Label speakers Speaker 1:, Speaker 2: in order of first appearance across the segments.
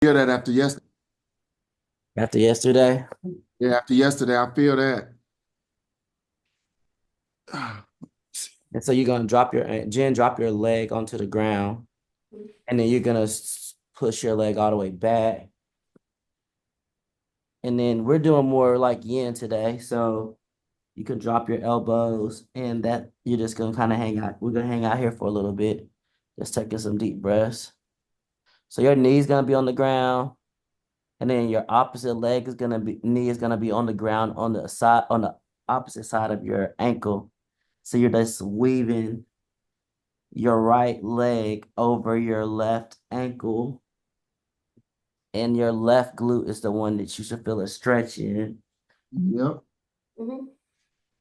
Speaker 1: Feel that after yesterday.
Speaker 2: After yesterday.
Speaker 1: Yeah, after yesterday, I feel that.
Speaker 2: And so you're gonna drop your leg onto the ground, and then you're gonna push your leg all the way back. And then we're doing more like yin today. So you can drop your elbows and that you're just gonna kind of hang out. We're gonna hang out here for a little bit, just taking some deep breaths. So your knee's gonna be on the ground, and then your opposite leg is gonna be knee is gonna be on the ground on the opposite side of your ankle. So you're just weaving your right leg over your left ankle, and your left glute is the one that you should feel a stretch in.
Speaker 1: Yep.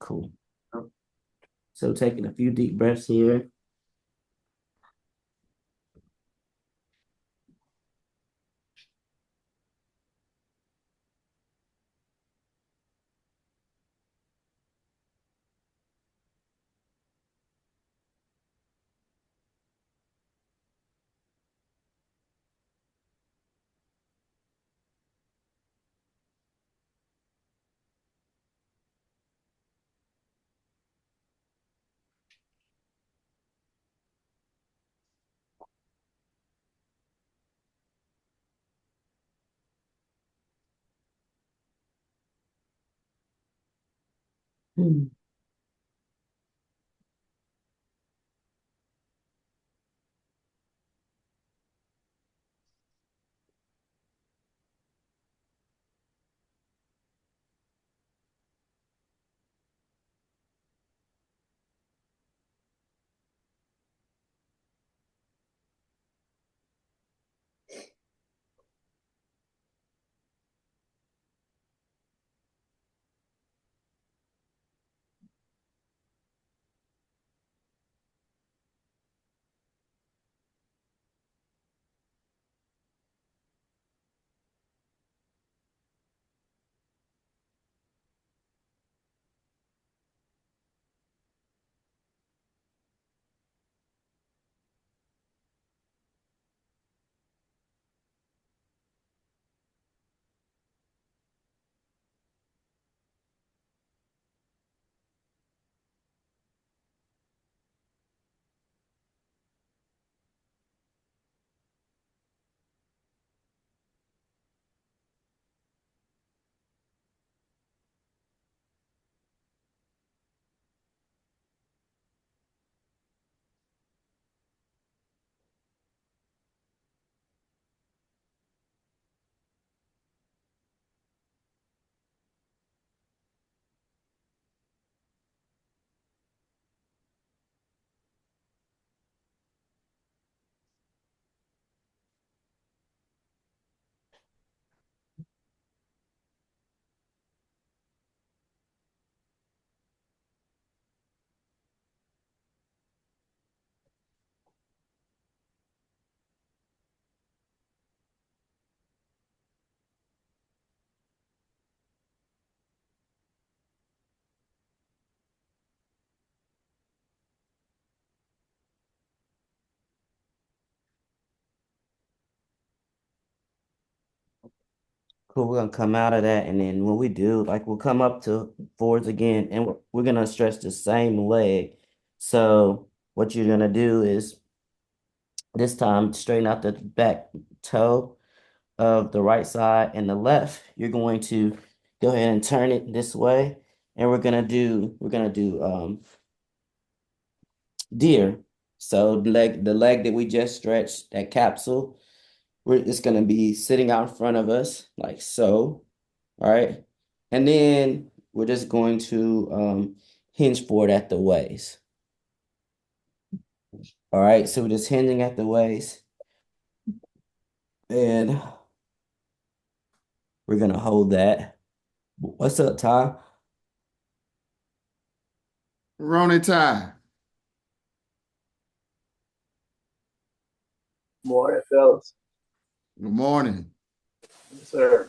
Speaker 2: Cool. So taking a few deep breaths here. Hmm. Cool. We're gonna come out of that, and then when we do, like we'll come up to forwards again, and we're gonna stretch the same leg. So what you're gonna do is this time straighten out the back toe of the right side and the left. You're going to go ahead and turn it this way, and we're gonna do deer. So the leg that we just stretched, that capsule, it's gonna be sitting out in front of us like so. All right. And then we're just going to hinge forward at the waist. All right. So we're just hinging at the waist, and we're gonna hold that. What's up, Ty?
Speaker 1: Ronnie Ty.
Speaker 3: Morning, fellas.
Speaker 1: Good morning.
Speaker 3: Yes, sir.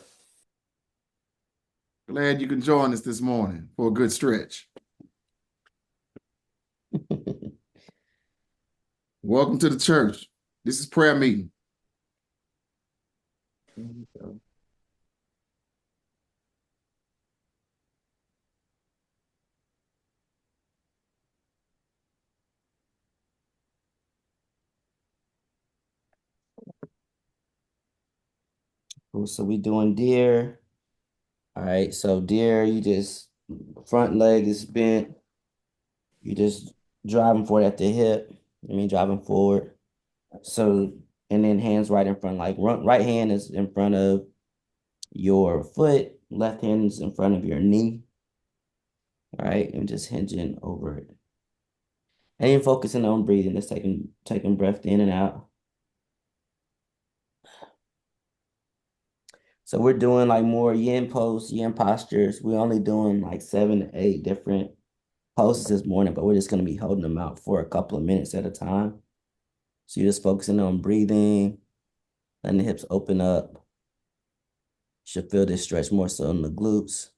Speaker 1: Glad you can join us this morning for a good stretch. Welcome to the church. This is prayer meeting.
Speaker 2: There you go. Cool. So we doing deer. All right. So deer, you just front leg is bent. You just driving forward at the hip. I mean, driving forward. So, and then hands right in front, like right hand is in front of your foot, left hand is in front of your knee. All right. And just hinging over it. And you're focusing on breathing, just taking breath in and out. So we're doing like more yin pose, yin postures. We're only doing like 7 to 8 different poses this morning, but we're just gonna be holding them out for a couple of minutes at a time. So you're just focusing on breathing, letting the hips open up. Should feel this stretch more so in the glutes,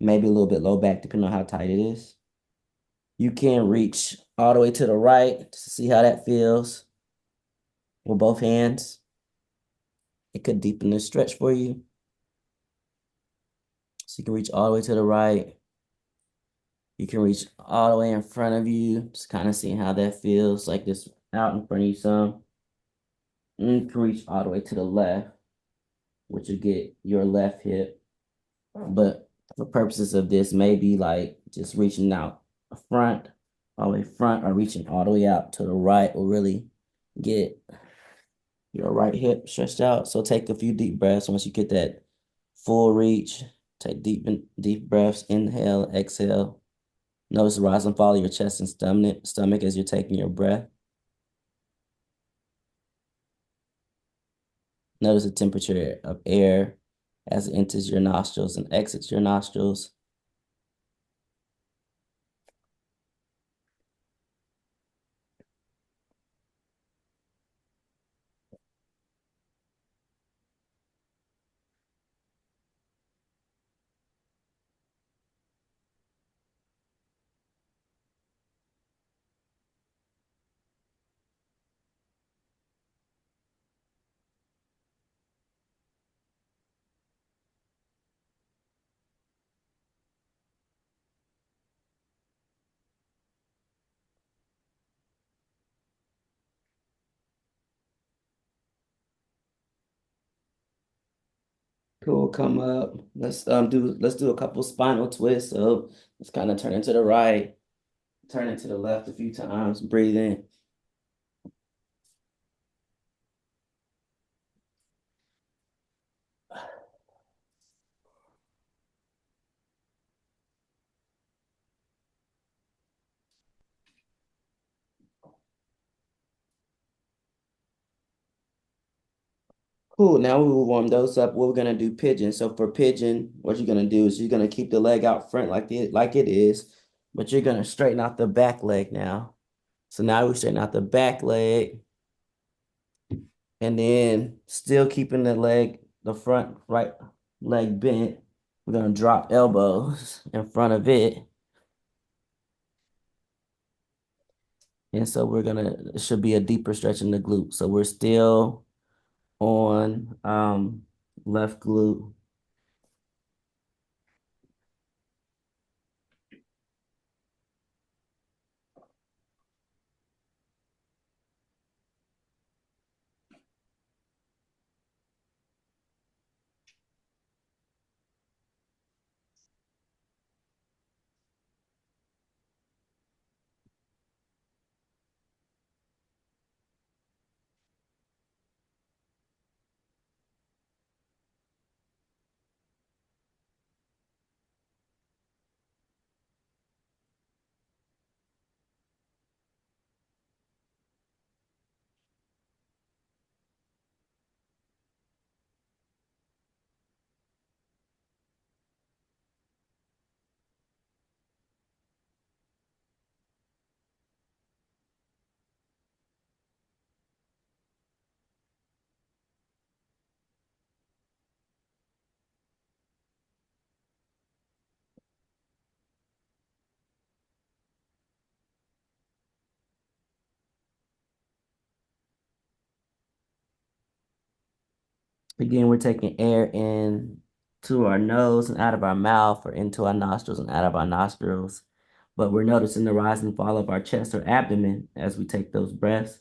Speaker 2: maybe a little bit low back, depending on how tight it is. You can reach all the way to the right to see how that feels with both hands. It could deepen the stretch for you. So you can reach all the way to the right. You can reach all the way in front of you, just kind of seeing how that feels, like this out in front of you some. And you can reach all the way to the left, which will get your left hip. But for purposes of this, maybe like just reaching out front, all the way front, or reaching all the way out to the right will really get your right hip stretched out. So take a few deep breaths. Once you get that full reach, take deep breaths, inhale, exhale. Notice the rise and fall of your chest and stomach as you're taking your breath. Notice the temperature of air as it enters your nostrils and exits your nostrils. Cool, come up. Let's do a couple spinal twists. So let's kind of turn into the right, turn into the left a few times, breathe in. Cool. Now we will warm those up. We're gonna do pigeon. So for pigeon, what you're gonna do is you're gonna keep the leg out front like it is, but you're gonna straighten out the back leg now. So now we straighten out the back leg, and then still keeping the front right leg bent. We're gonna drop elbows in front of it. And so it should be a deeper stretch in the glute. So we're still on left glute. Again, we're taking air in to our nose and out of our mouth, or into our nostrils and out of our nostrils. But we're noticing the rise and fall of our chest or abdomen as we take those breaths.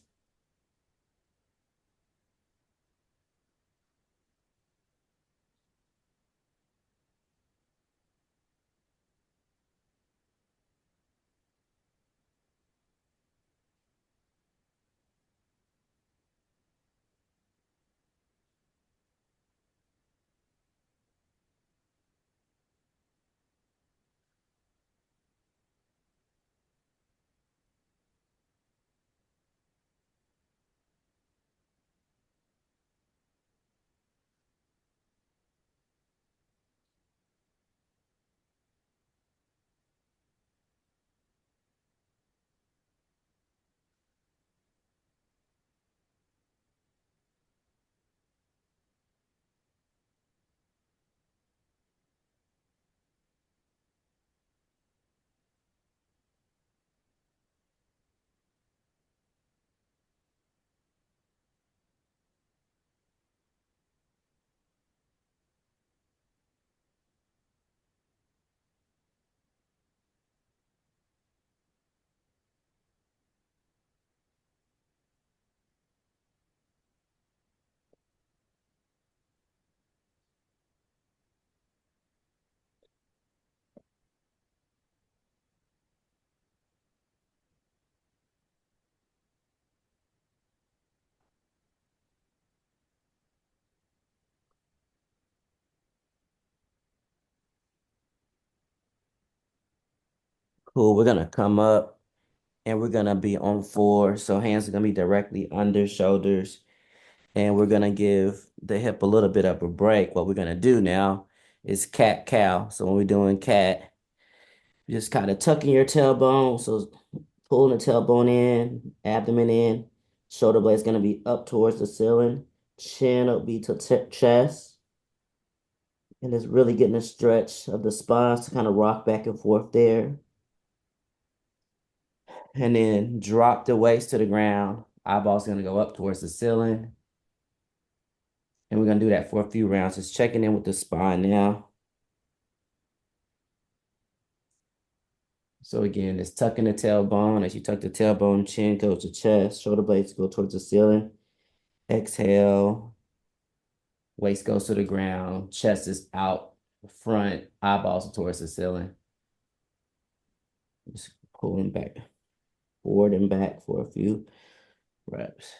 Speaker 2: Cool. We're gonna come up and we're gonna be on four. So hands are gonna be directly under shoulders. And we're gonna give the hip a little bit of a break. What we're gonna do now is cat cow. So when we're doing cat, just kind of tucking your tailbone. So pulling the tailbone in, abdomen in, shoulder blade's gonna be up towards the ceiling, chin will be to chest, and it's really getting a stretch of the spine to kind of rock back and forth there. And then drop the waist to the ground. Eyeballs gonna go up towards the ceiling. And we're gonna do that for a few rounds. Just checking in with the spine now. So again, it's tucking the tailbone. As you tuck the tailbone, chin goes to chest, shoulder blades go towards the ceiling. Exhale, waist goes to the ground, chest is out front, eyeballs towards the ceiling. Just pulling back, forward and back for a few reps.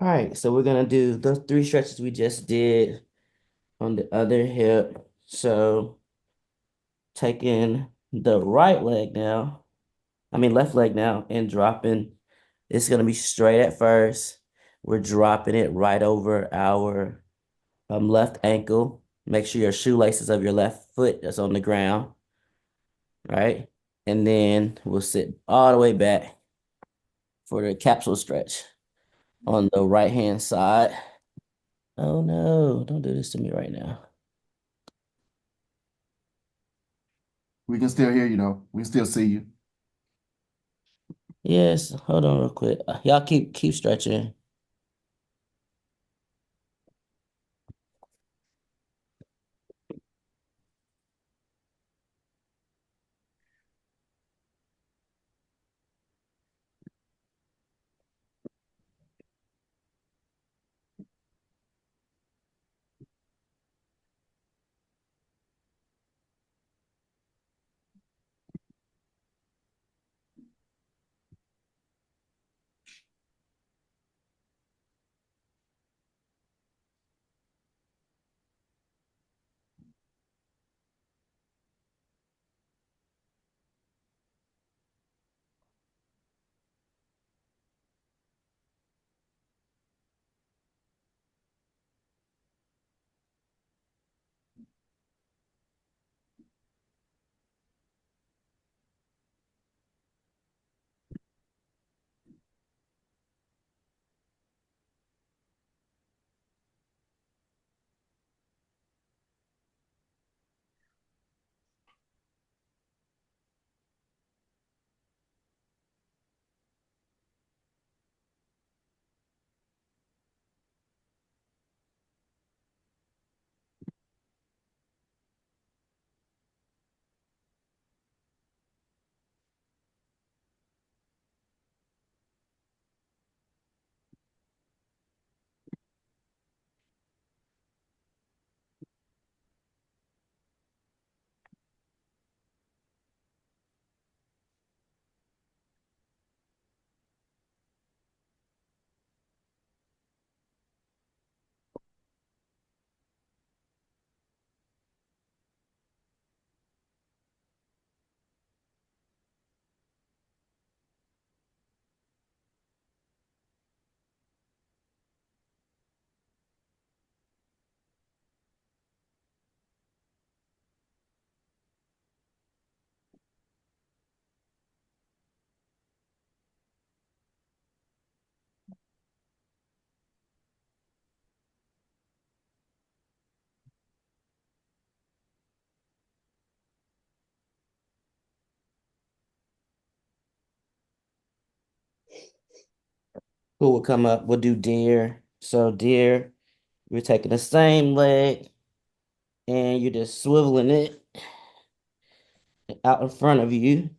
Speaker 2: All right, so we're gonna do those three stretches we just did on the other hip. So taking the right leg now, left leg now, and dropping. It's gonna be straight at first. We're dropping it right over our left ankle. Make sure your shoelaces of your left foot is on the ground, right? And then we'll sit all the way back for the capsule stretch on the right hand side. Oh no, don't do this to me right now.
Speaker 1: We can still hear you though. We can still see you.
Speaker 2: Yes, hold on real quick. Y'all keep stretching. Who will come up? We'll do deer. So deer, we're taking the same leg and you're just swiveling it out in front of you.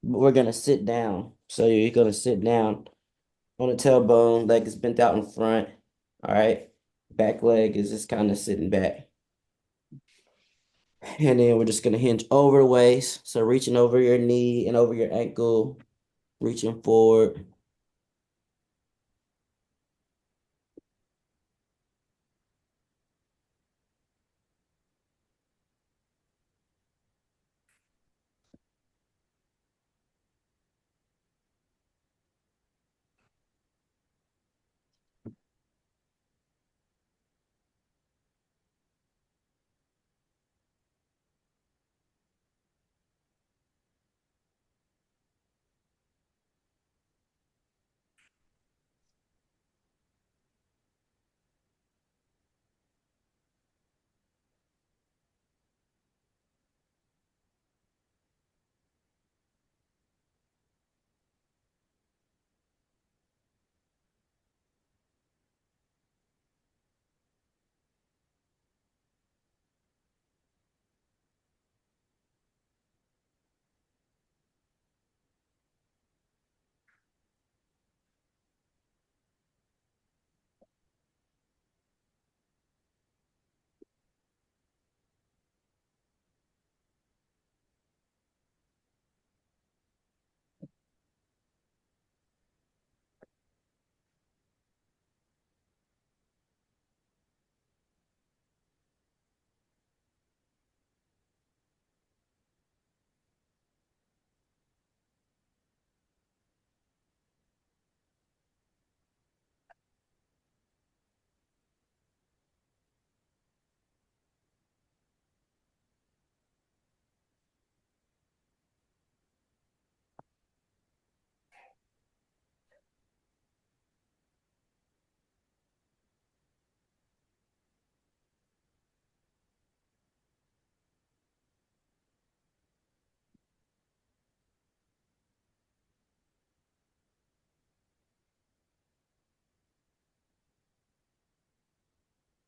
Speaker 2: But we're gonna sit down. So you're gonna sit down on the tailbone, leg is bent out in front. All right. Back leg is just kind of sitting back. And then we're just gonna hinge over the waist. So reaching over your knee and over your ankle, reaching forward.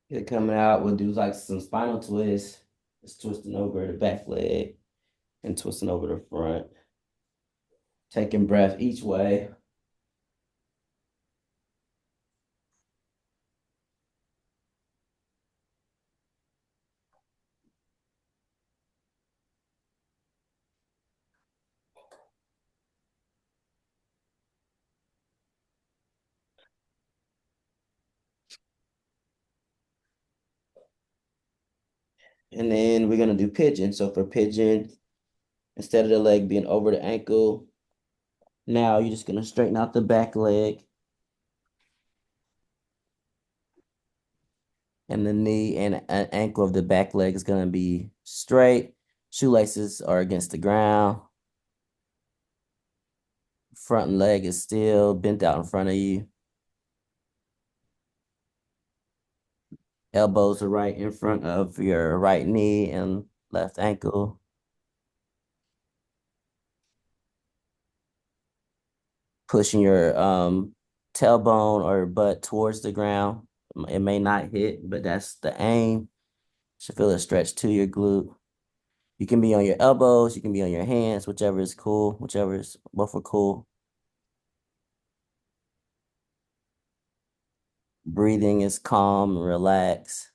Speaker 2: Get coming out, we'll do like some spinal twists. Just twisting over the back leg and twisting over the front. Taking breath each way. And then we're gonna do pigeon. So for pigeon, instead of the leg being over the ankle, now you're just gonna straighten out the back leg and the knee and ankle of the back leg is gonna be straight. Shoelaces are against the ground. Front leg is still bent out in front of you. Elbows are right in front of your right knee and left ankle. Pushing your tailbone or butt towards the ground. It may not hit, but that's the aim. Should feel a stretch to your glute. You can be on your elbows, you can be on your hands, whichever is cool, whichever is both are cool. Breathing is calm and relaxed.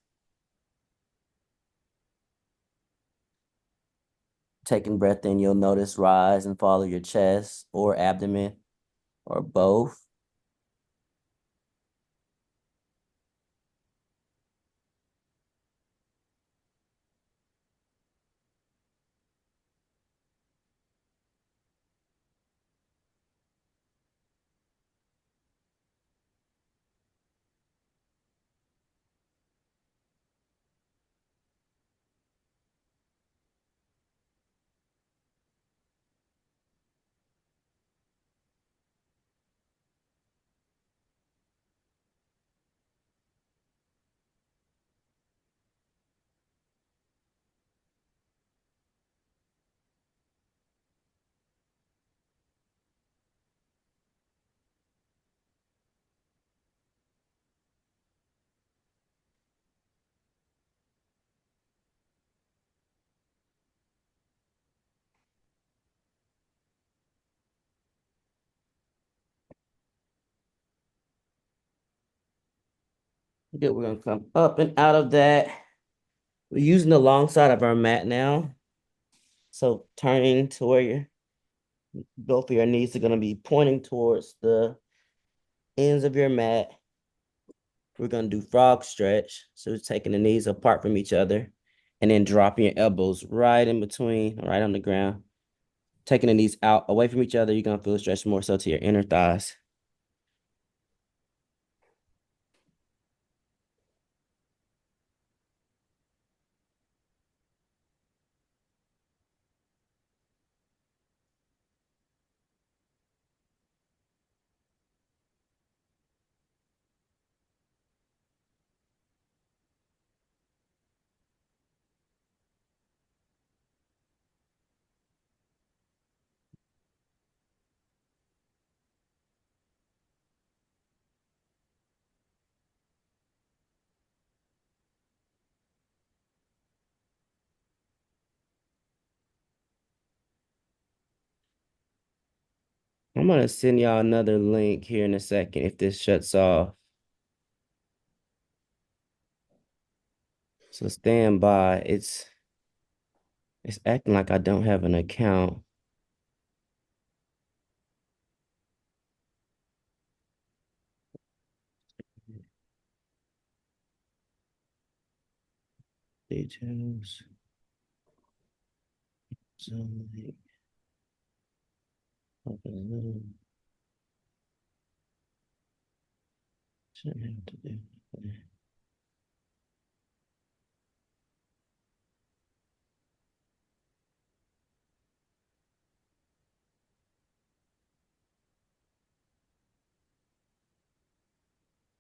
Speaker 2: Taking breath in, you'll notice rise and fall of your chest or abdomen or both. Good. We're gonna come up and out of that. We're using the long side of our mat now. So turning to where both of your knees are gonna be pointing towards the ends of your mat. We're gonna do frog stretch. So taking the knees apart from each other and then dropping your elbows right in between, right on the ground. Taking the knees out away from each other, you're gonna feel the stretch more so to your inner thighs. I'm gonna send y'all another link here in a second if this shuts off. So stand by. It's acting like I don't have an account. Details. Zoom link. Open a little. Shouldn't have to do.